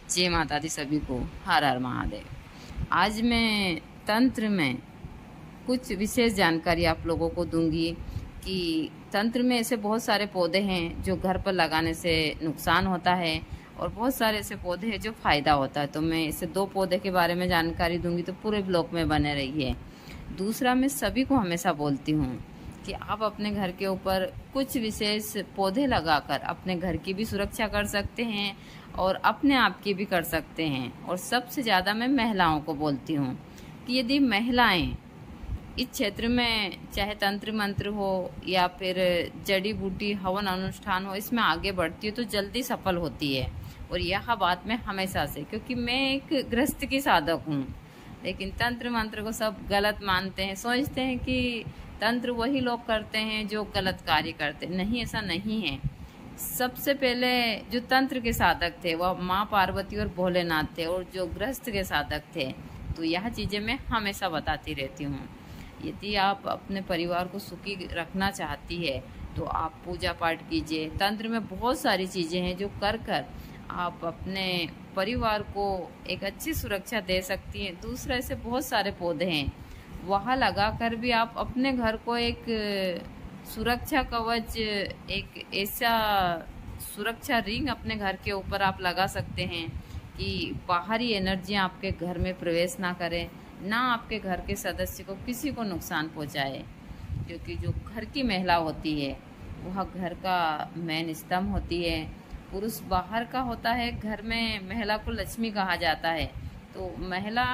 जय माता दी सभी को। हर हर महादेव। आज मैं तंत्र में कुछ विशेष जानकारी आप लोगों को दूंगी कि तंत्र में ऐसे बहुत सारे पौधे हैं जो घर पर लगाने से नुकसान होता है और बहुत सारे ऐसे पौधे हैं जो फायदा होता है। तो मैं इसे 2 पौधे के बारे में जानकारी दूंगी, तो पूरे ब्लॉग में बने रहिए। दूसरा, मैं सभी को हमेशा बोलती हूँ कि आप अपने घर के ऊपर कुछ विशेष पौधे लगाकर अपने घर की भी सुरक्षा कर सकते हैं और अपने आप की भी कर सकते हैं। और सबसे ज़्यादा मैं महिलाओं को बोलती हूँ कि यदि महिलाएं इस क्षेत्र में, चाहे तंत्र मंत्र हो या फिर जड़ी बूटी हवन अनुष्ठान हो, इसमें आगे बढ़ती है तो जल्दी सफल होती है। और यह बात मैं हमेशा से, क्योंकि मैं एक गृहस्थ की साधक हूँ, लेकिन तंत्र मंत्र को सब गलत मानते हैं, सोचते हैं कि तंत्र वही लोग करते हैं जो गलत कार्य करते हैं। नहीं, ऐसा नहीं है। सबसे पहले जो तंत्र के साधक थे वह माँ पार्वती और भोलेनाथ थे, और जो गृहस्थ के साधक थे। तो यह चीज़ें मैं हमेशा बताती रहती हूँ। यदि आप अपने परिवार को सुखी रखना चाहती है तो आप पूजा पाठ कीजिए। तंत्र में बहुत सारी चीज़ें हैं जो कर कर आप अपने परिवार को एक अच्छी सुरक्षा दे सकती हैं। दूसरा, ऐसे बहुत सारे पौधे हैं, वहाँ लगा कर भी आप अपने घर को एक सुरक्षा कवच, एक ऐसा सुरक्षा रिंग अपने घर के ऊपर आप लगा सकते हैं कि बाहरी एनर्जियाँ आपके घर में प्रवेश ना करें, ना आपके घर के सदस्य को किसी को नुकसान पहुंचाए। क्योंकि जो घर की महिला होती है वह घर का मेन स्तंभ होती है। पुरुष बाहर का होता है, घर में महिला को लक्ष्मी कहा जाता है। तो महिला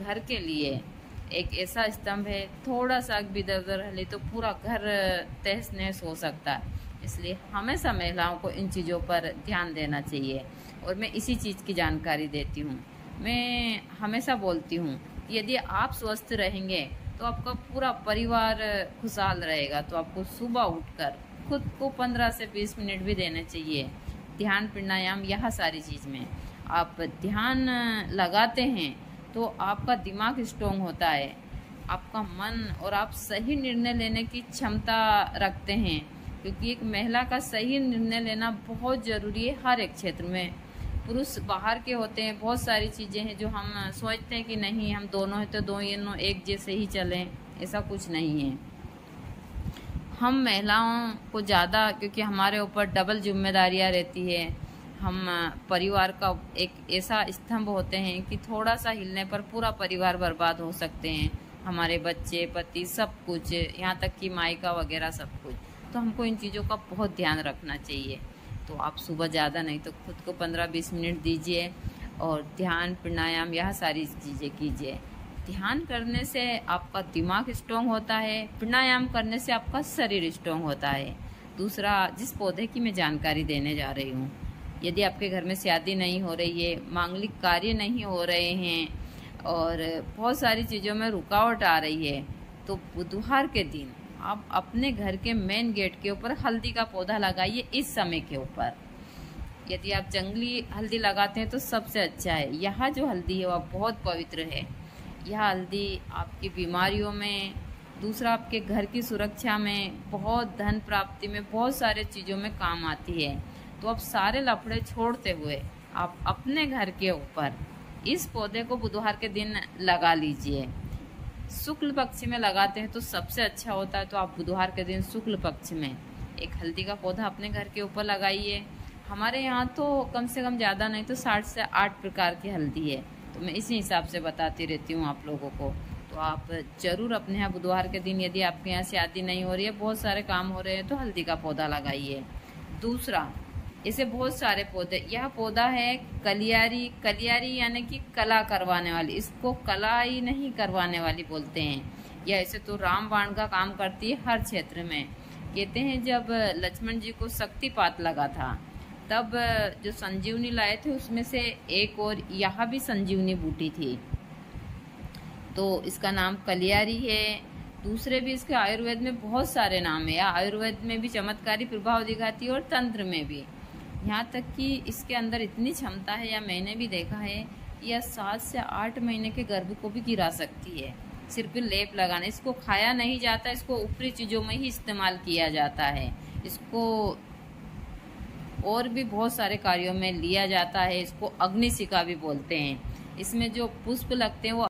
घर के लिए एक ऐसा स्तंभ है, थोड़ा सा भी इधर उधर हिले तो पूरा घर तहस नहस हो सकता है। इसलिए हमेशा महिलाओं को इन चीज़ों पर ध्यान देना चाहिए, और मैं इसी चीज़ की जानकारी देती हूँ। मैं हमेशा बोलती हूँ कि यदि आप स्वस्थ रहेंगे तो आपका पूरा परिवार खुशहाल रहेगा। तो आपको सुबह उठकर खुद को 15 से 20 मिनट भी देने चाहिए। ध्यान, प्राणायाम, यह सारी चीज़ में आप ध्यान लगाते हैं तो आपका दिमाग स्ट्रोंग होता है, आपका मन, और आप सही निर्णय लेने की क्षमता रखते हैं। क्योंकि एक महिला का सही निर्णय लेना बहुत ज़रूरी है हर एक क्षेत्र में। पुरुष बाहर के होते हैं, बहुत सारी चीज़ें हैं जो हम सोचते हैं कि नहीं, हम दोनों हैं तो दोनों एक जैसे ही चलें, ऐसा कुछ नहीं है। हम महिलाओं को ज़्यादा, क्योंकि हमारे ऊपर डबल जिम्मेदारियां रहती है। हम परिवार का एक ऐसा स्तंभ होते हैं कि थोड़ा सा हिलने पर पूरा परिवार बर्बाद हो सकते हैं। हमारे बच्चे, पति, सब कुछ, यहाँ तक कि मायका वगैरह सब कुछ। तो हमको इन चीज़ों का बहुत ध्यान रखना चाहिए। तो आप सुबह ज़्यादा नहीं तो खुद को 15-20 मिनट दीजिए और ध्यान, प्राणायाम, यह सारी चीज़ें कीजिए। ध्यान करने से आपका दिमाग स्ट्रोंग होता है, प्राणायाम करने से आपका शरीर स्ट्रोंग होता है। दूसरा, जिस पौधे की मैं जानकारी देने जा रही हूँ, यदि आपके घर में शादी नहीं हो रही है, मांगलिक कार्य नहीं हो रहे हैं और बहुत सारी चीज़ों में रुकावट आ रही है, तो बुधवार के दिन आप अपने घर के मेन गेट के ऊपर हल्दी का पौधा लगाइए इस समय के ऊपर। यदि आप जंगली हल्दी लगाते हैं तो सबसे अच्छा है। यह जो हल्दी है वह बहुत पवित्र है। यह हल्दी आपकी बीमारियों में, दूसरा आपके घर की सुरक्षा में, बहुत धन प्राप्ति में, बहुत सारे चीज़ों में काम आती है। तो आप सारे लफड़े छोड़ते हुए आप अपने घर के ऊपर इस पौधे को बुधवार के दिन लगा लीजिए। शुक्ल पक्ष में लगाते हैं तो सबसे अच्छा होता है। तो आप बुधवार के दिन शुक्ल पक्ष में एक हल्दी का पौधा अपने घर के ऊपर लगाइए। हमारे यहाँ तो कम से कम ज़्यादा नहीं तो 60 से 8 प्रकार की हल्दी है, तो मैं इसी हिसाब से बताती रहती हूँ आप लोगों को। तो आप ज़रूर अपने यहाँ बुधवार के दिन, यदि आपके यहाँ शादी नहीं हो रही है, बहुत सारे काम हो रहे हैं, तो हल्दी का पौधा लगाइए। दूसरा, ऐसे बहुत सारे पौधे, यह पौधा है कलियारी। कलियारी यानी कि कला करवाने वाली, इसको कला ही नहीं करवाने वाली बोलते हैं। यह ऐसे तो रामबाण का काम करती है हर क्षेत्र में। कहते हैं जब लक्ष्मण जी को शक्तिपात लगा था तब जो संजीवनी लाए थे उसमें से एक और यह भी संजीवनी बूटी थी, तो इसका नाम कलियारी है। दूसरे भी इसके आयुर्वेद में बहुत सारे नाम है। आयुर्वेद में भी चमत्कारी प्रभाव दिखाती है और तंत्र में भी। यहाँ तक कि इसके अंदर इतनी क्षमता है, या मैंने भी देखा है, यह 7 से 8 महीने के गर्भ को भी गिरा सकती है। सिर्फ लेप लगाना, इसको खाया नहीं जाता, इसको ऊपरी चीज़ों में ही इस्तेमाल किया जाता है। इसको और भी बहुत सारे कार्यों में लिया जाता है। इसको अग्निशिखा भी बोलते हैं। इसमें जो पुष्प लगते हैं वो